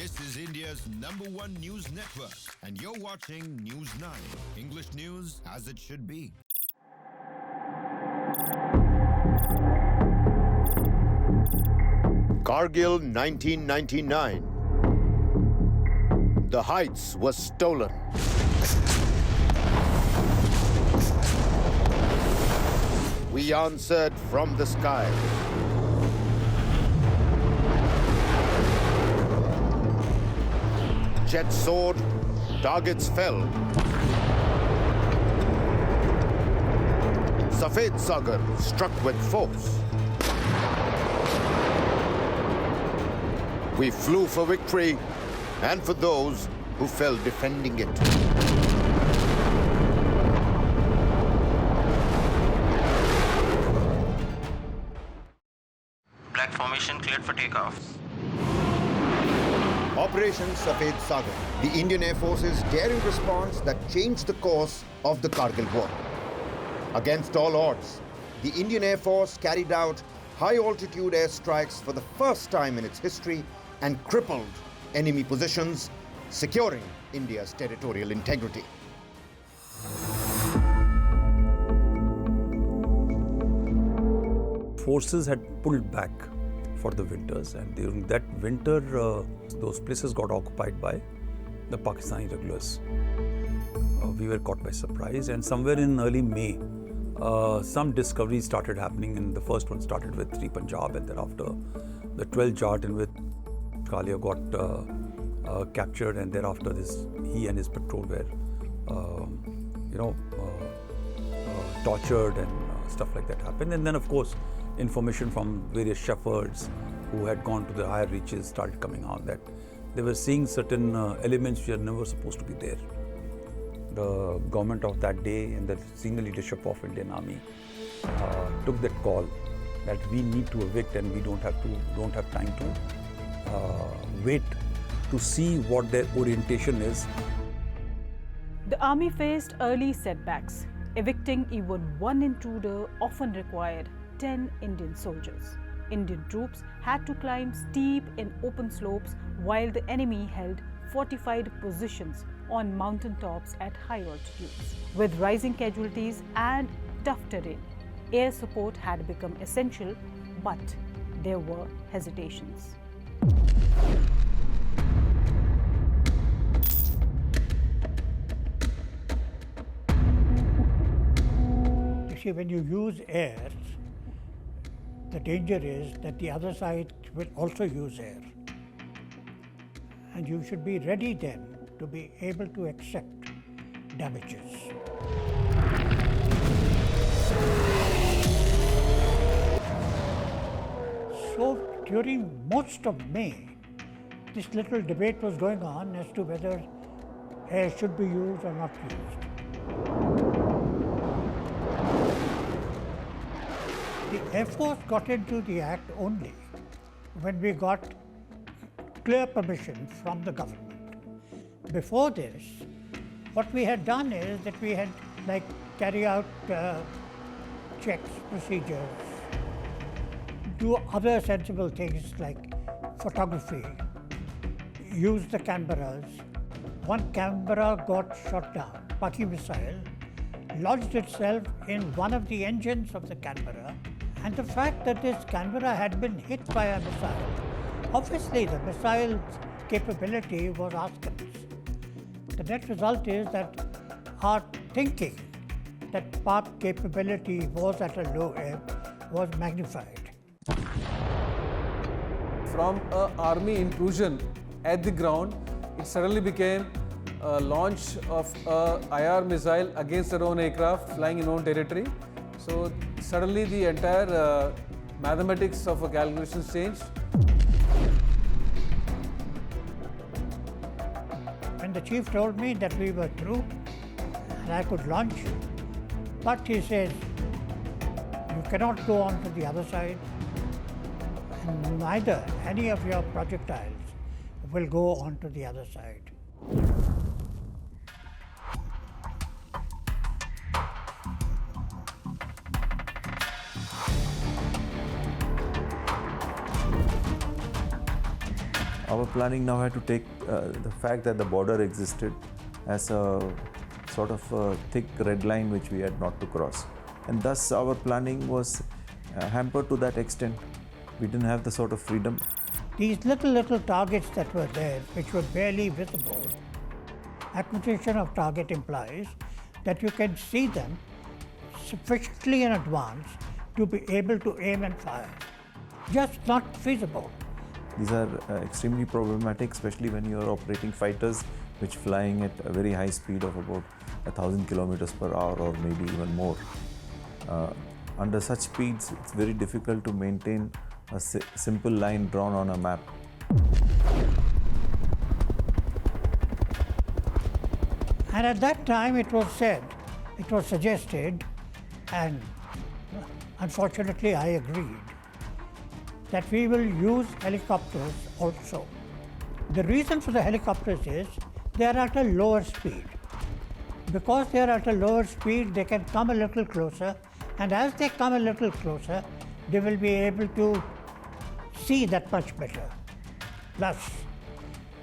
This is India's #1 news network, and you're watching News 9. English news as it should be. Kargil 1999. The heights were stolen. We answered from the sky. Jets soared, targets fell. Safed Sagar struck with force. We flew for victory and for those who fell defending it. Black formation cleared for takeoff. Operation Safed Sagar, the Indian Air Force's daring response that changed the course of the Kargil War. Against all odds, the Indian Air Force carried out high-altitude airstrikes for the first time in its history and crippled enemy positions, securing India's territorial integrity. Forces had pulled back for the winters, and during that winter, those places got occupied by the Pakistani regulars. We were caught by surprise, and somewhere in early May, some discoveries started happening, and the first one started with 3 Punjab, and thereafter the 12th Jat in which Kargil got captured, and thereafter he and his patrol were, tortured and stuff like that happened. And then, of course, information from various shepherds who had gone to the higher reaches started coming out that they were seeing certain elements which are never supposed to be there. The government of that day and the senior leadership of Indian Army took that call that we need to evict, and we don't have time to wait to see what their orientation is. The army faced early setbacks. Evicting even one intruder often required 10 Indian soldiers. Indian troops had to climb steep and open slopes while the enemy held fortified positions on mountaintops at high altitudes. With rising casualties and tough terrain, air support had become essential, but there were hesitations. You see, when you use air, the danger is that the other side will also use air. And you should be ready then to be able to accept damages. So during most of May, this little debate was going on as to whether air should be used or not used. The Air Force got into the act only when we got clear permission from the government. Before this, what we had done is that we had carry out checks, procedures, do other sensible things like photography, use the cameras. One camera got shot down. Paki missile lodged itself in one of the engines of the camera, and the fact that this camera had been hit by a missile, obviously the missile's capability was askance. The net result is that our thinking that path capability was at a low ebb was magnified. From an army intrusion at the ground, it suddenly became a launch of a IR missile against their own aircraft flying in own territory. So suddenly the entire mathematics of a calculations changed. When the chief told me that we were through and I could launch, but he says, you cannot go on to the other side, and neither any of your projectiles will go on to the other side. Our planning now had to take the fact that the border existed as a sort of a thick red line which we had not to cross. And thus our planning was hampered to that extent. We didn't have the sort of freedom. These little targets that were there, which were barely visible, acquisition of target implies that you can see them sufficiently in advance to be able to aim and fire. Just not feasible. These are extremely problematic, especially when you are operating fighters which flying at a very high speed of about 1,000 kilometers per hour or maybe even more. Under such speeds, it's very difficult to maintain a simple line drawn on a map. And at that time it was suggested, and unfortunately I agreed, that we will use helicopters also. The reason for the helicopters is they are at a lower speed. Because they are at a lower speed, they can come a little closer, and as they come a little closer, they will be able to see that much better. Plus,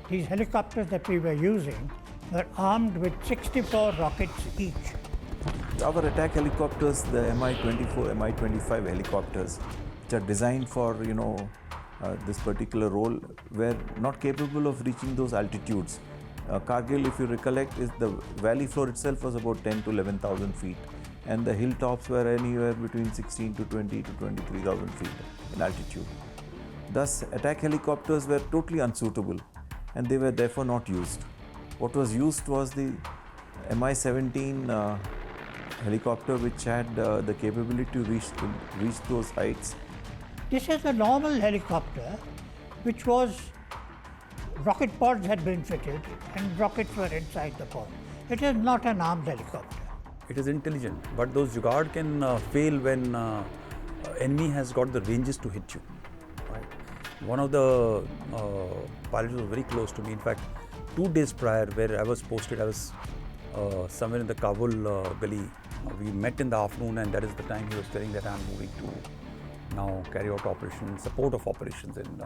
these helicopters that we were using were armed with 64 rockets each. Our attack helicopters, the Mi-24, Mi-25 helicopters, which are designed for this particular role, were not capable of reaching those altitudes. Kargil, if you recollect, is the valley floor itself was about 10 to 11,000 feet, and the hilltops were anywhere between 16 to 20 to 23,000 feet in altitude. Thus, attack helicopters were totally unsuitable, and they were therefore not used. What was used was the Mi-17 helicopter, which had the capability to reach those heights. This is a normal helicopter, which was rocket pods had been fitted and rockets were inside the pod. It is not an armed helicopter. It is intelligent, but those jugaad can fail when enemy has got the ranges to hit you. Right? One of the pilots was very close to me. In fact, 2 days prior, where I was posted, I was somewhere in the Kabul gully. We met in the afternoon, and that is the time he was telling that I am moving to now carry out operations, support of operations, and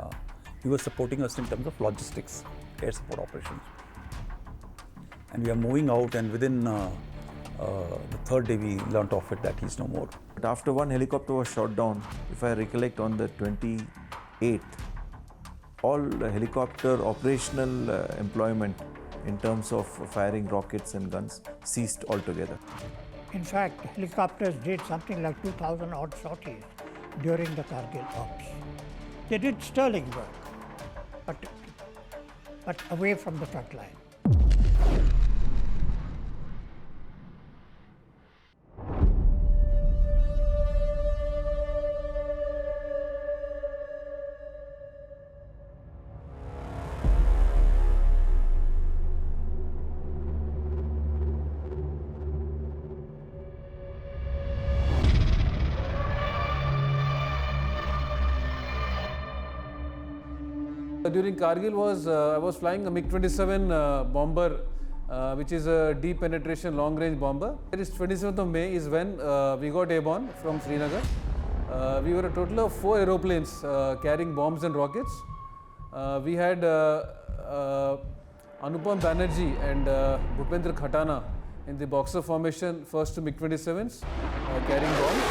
he was supporting us in terms of logistics, air support operations. And we are moving out, and within the 3rd day we learnt of it that he's no more. But after one helicopter was shot down, if I recollect, on the 28th, all helicopter operational employment in terms of firing rockets and guns ceased altogether. In fact, helicopters did something like 2,000 odd sorties during the Kargil ops. They did sterling work, but away from the front line. During Kargil I was flying a MiG-27 bomber, which is a deep penetration long range bomber. It is 27th of May is when we got airborne from Srinagar. We were a total of 4 aeroplanes carrying bombs and rockets. We had Anupam Banerjee and Bhupendra Khatana in the boxer formation, first 2 MiG-27s carrying bombs,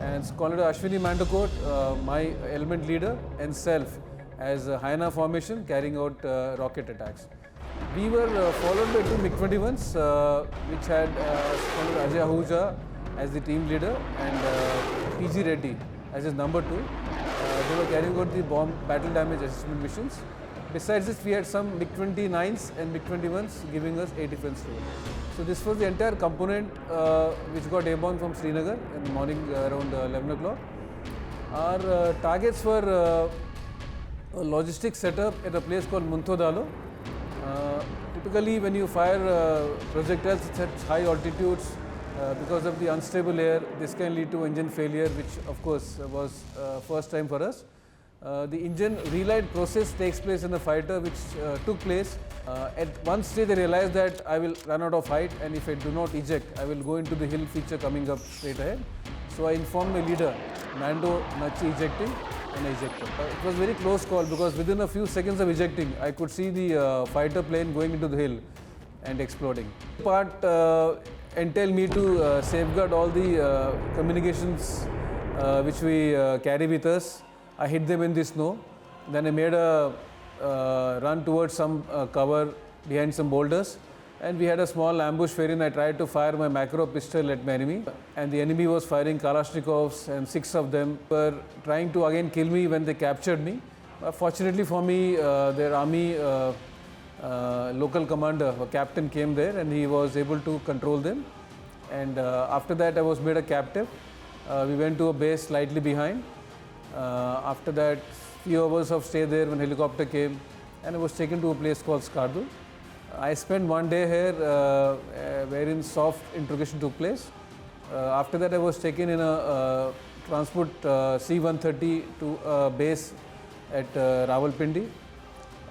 and Colonel Ashwini Mandakot, my element leader, and self as a Hyena formation carrying out rocket attacks. We were followed by 2 MiG-21s which had Colonel Ajay Ahuja as the team leader and PG Reddy as his number 2. They were carrying out the bomb battle damage assessment missions. Besides this, we had some MiG-29s and MiG-21s giving us air defense role. So this was the entire component which got airborne from Srinagar in the morning around 11 o'clock. Our targets were a logistics setup at a place called Munthodalo. Typically, when you fire projectiles at such high altitudes, because of the unstable air, this can lead to engine failure, which of course was first time for us. The engine relight process takes place in the fighter, which took place. At one stage, they realized that I will run out of height, and if I do not eject, I will go into the hill feature coming up straight ahead. So I informed my leader, Mando, Nachi ejecting, and I ejected. It was very close call because within a few seconds of ejecting, I could see the fighter plane going into the hill and exploding. Part entailed me to safeguard all the communications which we carry with us. I hid them in the snow. Then I made a run towards some cover behind some boulders. And we had a small ambush wherein I tried to fire my macro pistol at my enemy. And the enemy was firing Kalashnikovs, and 6 of them were trying to again kill me when they captured me. Fortunately for me, their army local commander, a captain, came there and he was able to control them. And after that I was made a captive. We went to a base slightly behind. After that, few hours of stay there when helicopter came, and I was taken to a place called Kargil. I spent one day here wherein soft interrogation took place. After that I was taken in a transport C-130 to a base at Rawalpindi.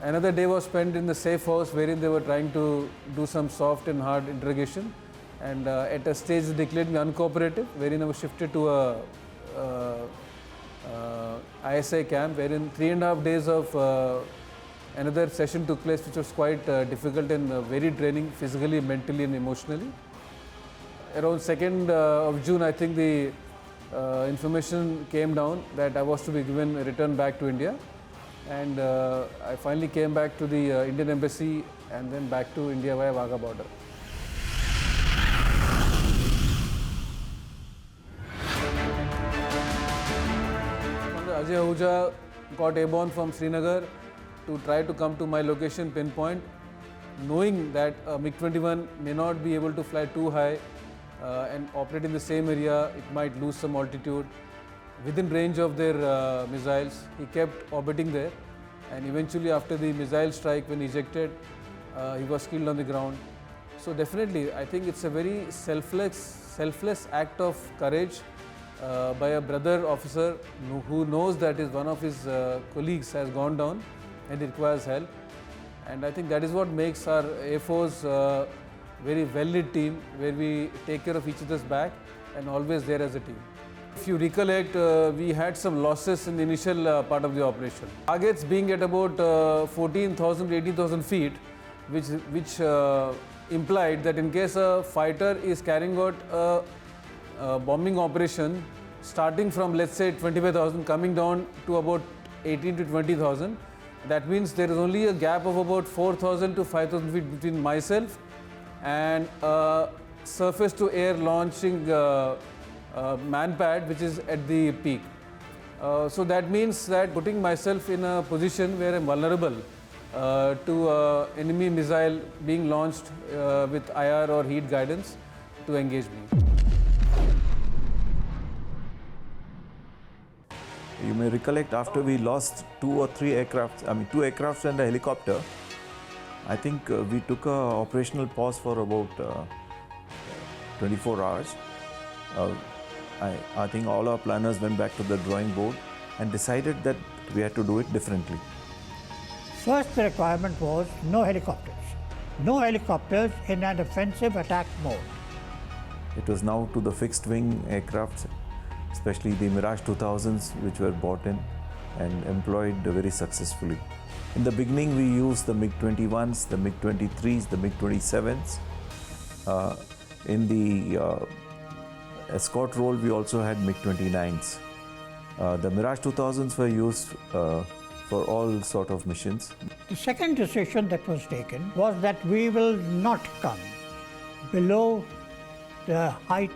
Another day was spent in the safe house wherein they were trying to do some soft and hard interrogation, and at a stage they declared me uncooperative, wherein I was shifted to a ISI camp, wherein 3.5 days of another session took place, which was quite difficult and very draining physically, mentally and emotionally. Around 2nd of June, I think the information came down that I was to be given a return back to India, and I finally came back to the Indian Embassy and then back to India via Wagah border. Ajay Ahuja got airborne from Srinagar to try to come to my location pinpoint, knowing that MiG-21 may not be able to fly too high and operate in the same area. It might lose some altitude. Within range of their missiles, he kept orbiting there, and eventually after the missile strike, when ejected, he was killed on the ground. So definitely, I think it's a very selfless act of courage by a brother officer who knows that one of his colleagues has gone down and it requires help. And I think that is what makes our Air Force very well-knit team, where we take care of each other's back and always there as a team. If you recollect, we had some losses in the initial part of the operation. Targets being at about 14,000 to 18,000 feet, which implied that in case a fighter is carrying out a bombing operation starting from, let's say, 25,000 coming down to about 18 to 20,000, that means there is only a gap of about 4,000 to 5,000 feet between myself and a surface to air launching man pad, which is at the peak. So that means that putting myself in a position where I'm vulnerable to enemy missile being launched with IR or heat guidance to engage me. You may recollect, after we lost 2 or 3 aircraft, 2 aircrafts and a helicopter, I think we took a operational pause for about 24 hours. I think all our planners went back to the drawing board and decided that we had to do it differently. First, the requirement was no helicopters. No helicopters in an offensive attack mode. It was now to the fixed wing aircrafts, especially the Mirage 2000s, which were bought in and employed very successfully. In the beginning, we used the MiG-21s, the MiG-23s, the MiG-27s. In the escort role, we also had MiG-29s. The Mirage 2000s were used for all sort of missions. The second decision that was taken was that we will not come below the height,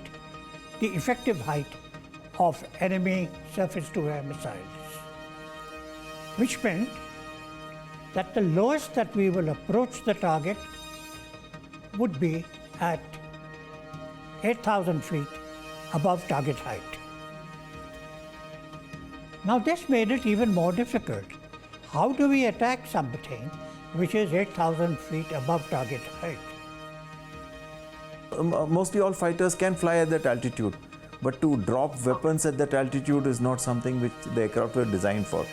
the effective height of enemy surface-to-air missiles, which meant that the lowest that we will approach the target would be at 8,000 feet above target height. Now this made it even more difficult. How do we attack something which is 8,000 feet above target height? Mostly all fighters can fly at that altitude, but to drop weapons at that altitude is not something which the aircraft were designed for.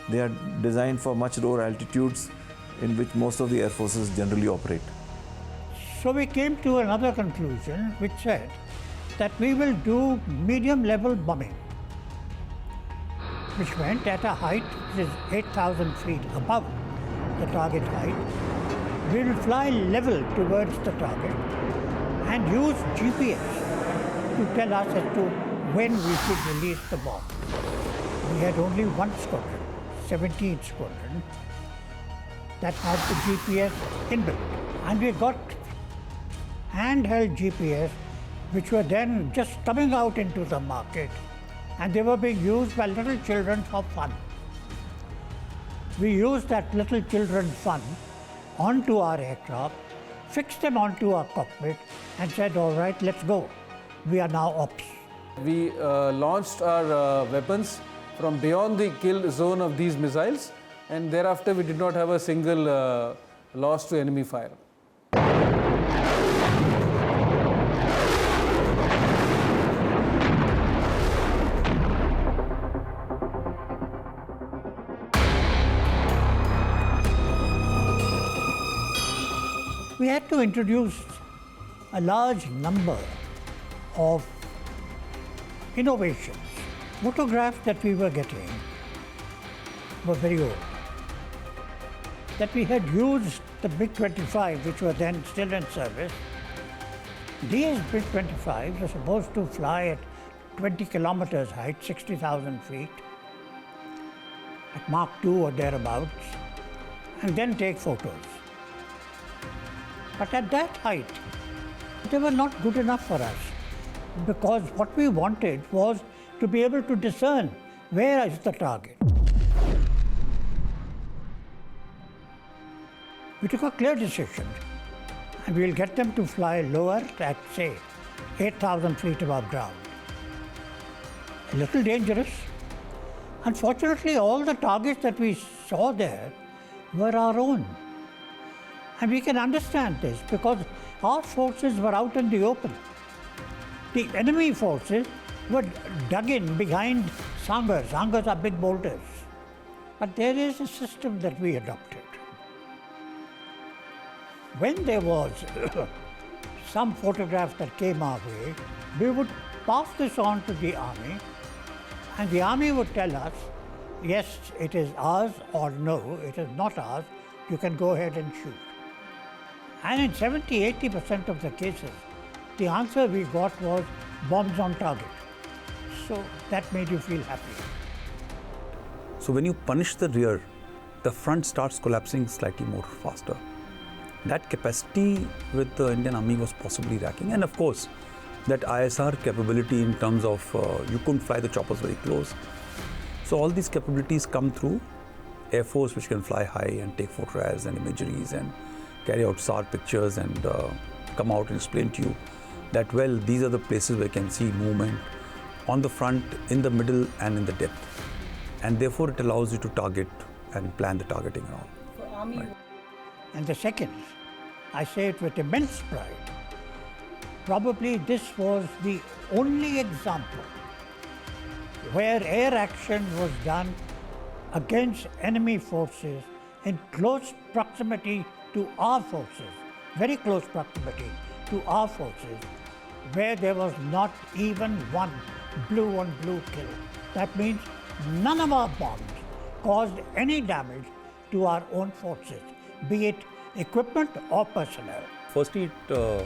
They are designed for much lower altitudes in which most of the air forces generally operate. So we came to another conclusion which said that we will do medium level bombing, which meant at a height which is 8,000 feet above the target height, we will fly level towards the target and use GPS to tell us as to when we should release the bomb. We had only one squadron, 17th Squadron, that had the GPS inbuilt. And we got handheld GPS, which were then just coming out into the market, and they were being used by little children for fun. We used that little children fun onto our aircraft, fixed them onto our cockpit, and said, all right, let's go. We are now ops. We launched our weapons from beyond the kill zone of these missiles, and thereafter we did not have a single loss to enemy fire. We had to introduce a large number of innovations. Photographs that we were getting were very old. That we had used the MiG-25, which were then still in service. These MiG-25s were supposed to fly at 20 kilometers height, 60,000 feet, at Mach 2 or thereabouts, and then take photos. But at that height, they were not good enough for us, because what we wanted was to be able to discern where is the target. We took a clear decision, and we'll get them to fly lower at, say, 8,000 feet above ground. A little dangerous. Unfortunately, all the targets that we saw there were our own. And we can understand this because our forces were out in the open. The enemy forces were dug in behind sangars. Sangars are big boulders. But there is a system that we adopted. When there was some photograph that came our way, we would pass this on to the army, and the army would tell us, yes, it is ours, or no, it is not ours, you can go ahead and shoot. And in 70-80% of the cases, the answer we got was bombs on target. So that made you feel happy. So when you punish the rear, the front starts collapsing slightly more faster. That capacity with the Indian Army was possibly lacking. And of course, that ISR capability in terms of you couldn't fly the choppers very close. So all these capabilities come through Air Force, which can fly high and take photographs and imageries and carry out SAR pictures and come out and explain to you that, well, these are the places where you can see movement on the front, in the middle, and in the depth. And therefore, it allows you to target and plan the targeting and all. For Army. Right. And the second, I say it with immense pride, probably this was the only example where air action was done against enemy forces in close proximity to our forces, very close proximity to our forces, where there was not even one blue-on-blue kill. That means none of our bombs caused any damage to our own forces, be it equipment or personnel. Firstly, the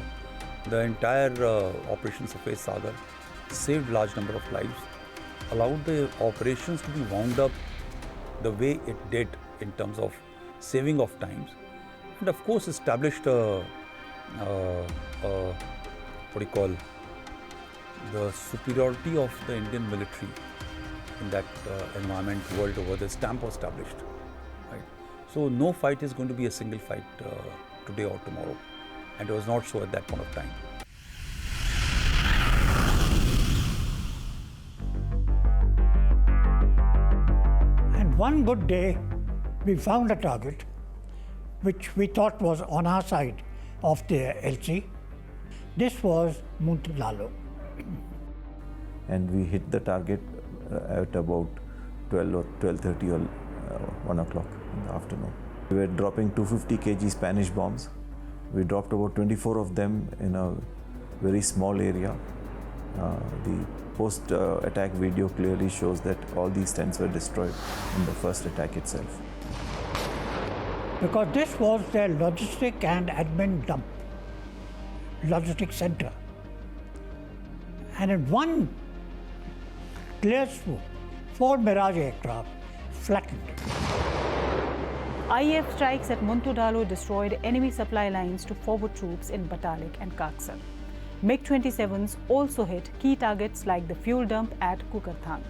entire Operation Safed Sagar saved large number of lives, allowed the operations to be wound up the way it did in terms of saving of times, and of course established the superiority of the Indian military in that environment world over. The stamp was established. Right? So no fight is going to be a single fight today or tomorrow, and it was not so at that point of time. And one good day, we found a target which we thought was on our side of the LC. This was Muntlalo. And we hit the target at about 12 or 12:30 or 1 o'clock in the afternoon. We were dropping 250 kg Spanish bombs. We dropped about 24 of them in a very small area. The post-attack video clearly shows that all these tents were destroyed in the first attack itself. Because this was their logistic and admin dump, logistic center. And in one clear swoop, 4 Mirage aircraft flattened. IAF strikes at Muntudalo destroyed enemy supply lines to forward troops in Batalik and Kaksar. MiG-27s also hit key targets like the fuel dump at Kukarthang.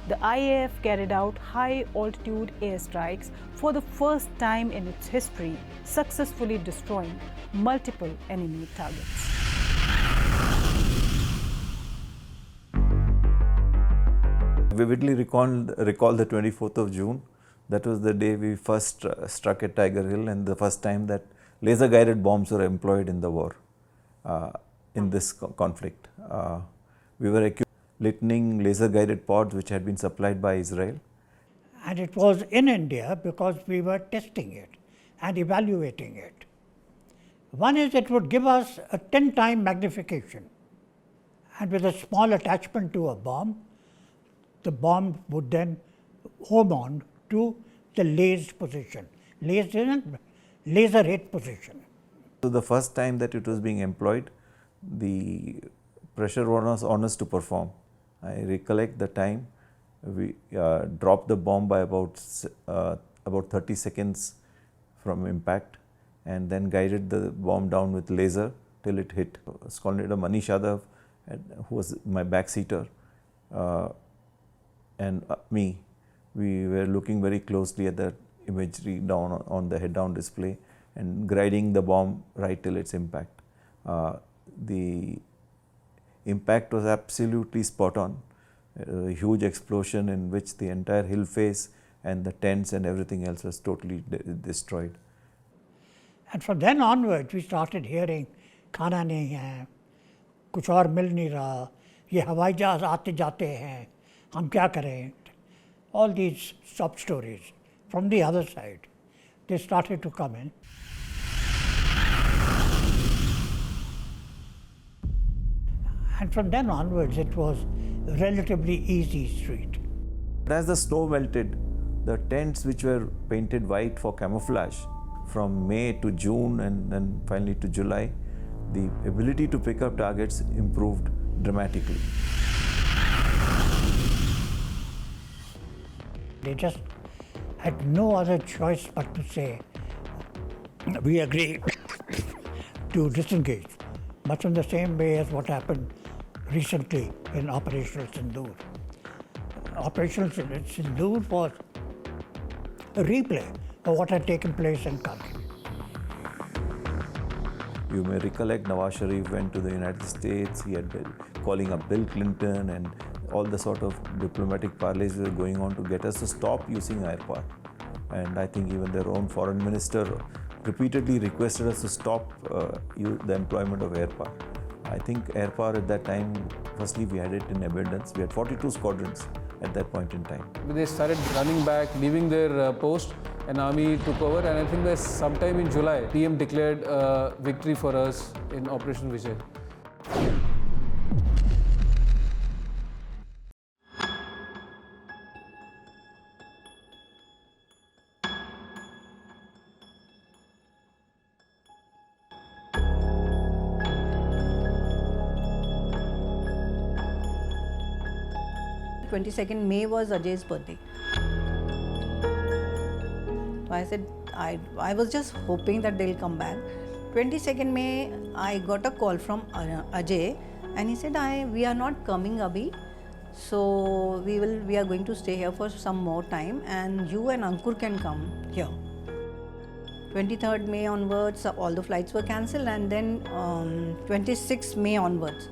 The IAF carried out high-altitude airstrikes for the first time in its history, successfully destroying multiple enemy targets. Vividly recall the 24th of June. That was the day we first struck at Tiger Hill, and the first time that laser-guided bombs were employed in the war, in this conflict. We were lighting laser-guided pods which had been supplied by Israel. And it was in India because we were testing it and evaluating it. One is it would give us a 10-time magnification, and with a small attachment to a bomb, the bomb would then home on to the lased position. Lased in laser hit position. So the first time that it was being employed, the pressure was on us to perform. I recollect the time we dropped the bomb by about 30 seconds from impact, and then guided the bomb down with laser till it hit. Squadron leader Manish Yadav, who was my backseater, and me, we were looking very closely at the imagery down on the head-down display and guiding the bomb right till its impact. The impact was absolutely spot on. A huge explosion in which the entire hill face and the tents and everything else was totally destroyed. And from then onwards, we started hearing, "Khana nahi hai, kuch aur mil nahi raha, ye hawai jahaz aate jate hain, hum kya kare?" All these sub stories from the other side, they started to come in. And from then onwards, it was a relatively easy street. But as the snow melted, the tents which were painted white for camouflage, from May to June and then finally to July, the ability to pick up targets improved dramatically. They just had no other choice but to say, "We agree to disengage," much in the same way as what happened recently in Operational Sindoor. Operational Sindoor was a replay of what had taken place in Kargil. You may recollect Nawaz Sharif went to the United States, he had been calling up Bill Clinton, and all the sort of diplomatic parleys were going on to get us to stop using air power. And I think even their own foreign minister repeatedly requested us to stop the employment of air power. I think air power at that time, firstly we had it in abundance. We had 42 squadrons at that point in time. They started running back, leaving their post, and army took over, and I think that sometime in July, PM declared victory for us in Operation Vijay. May 22nd was Ajay's birthday. So I said, I was just hoping that they'll come back. 22nd May, I got a call from Ajay, and he said, we are not coming, Abhi. So we are going to stay here for some more time, and you and Ankur can come here. 23rd May onwards, all the flights were cancelled, and then 26th May onwards.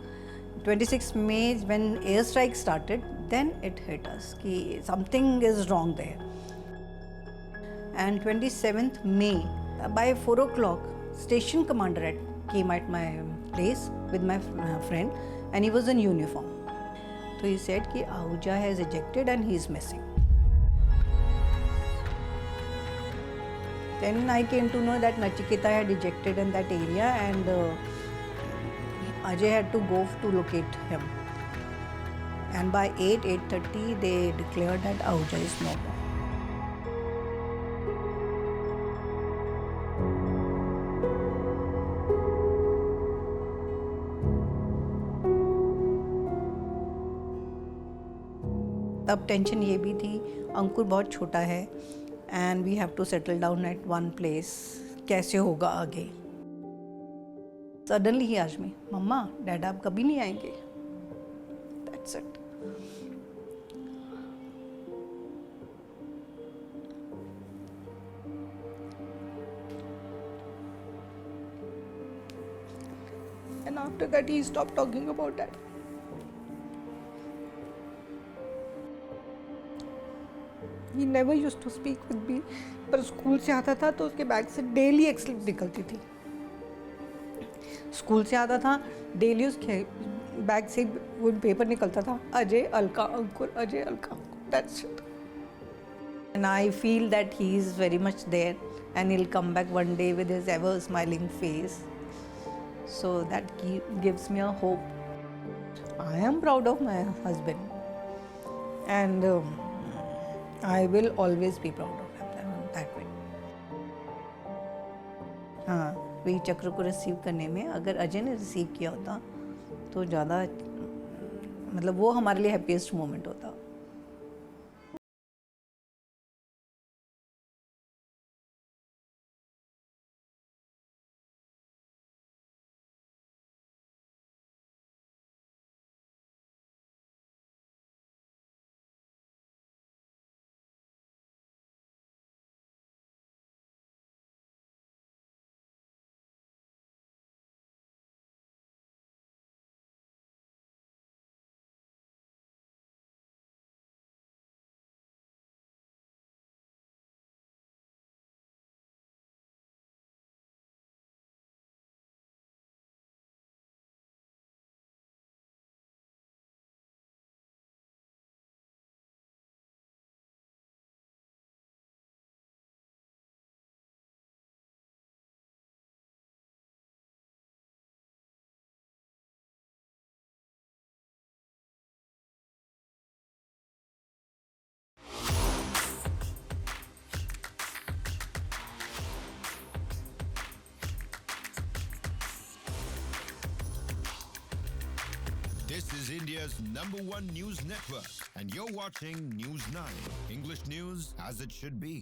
26th May, when airstrike started, then it hit us कि something is wrong there. And 27th May, by 4 o'clock, station commander came at my place with my friend, and he was in uniform. So he said कि Ahuja has ejected and he is missing. Then I came to know that Nachiketa had ejected in that area, and Ajay had to go to locate him. And by 8:30, they declared that Ahuja is no more. तब tension ये भी थी, अंकुर बहुत छोटा है and we have to settle down at one place, कैसे होगा आगे. सडनली ही आज में, मम्मा डैड आप कभी नहीं आएंगे. That's it. And after that he stopped talking about that. He never used to speak with me. पर स्कूल से आता था तो उसके बैग से डेली एक स्लिप निकलती थी. स्कूल से आता था डेली उसके बैग से वो पेपर निकलता था, अजय अलका अंकुर, अजय अलका अंकुर. That's it. And I feel that he is very much there and he'll come back one day with his ever smiling face. So that gives me a hope. I am proud of my husband and I will always be proud of him that way. हाँ, वीर चक्र को receive करने में अगर अजय ने receive किया होता तो ज़्यादा, मतलब वो हमारे लिए हैप्पीएस्ट मोमेंट होता. This is India's #1 news network, and you're watching News 9. English news as it should be.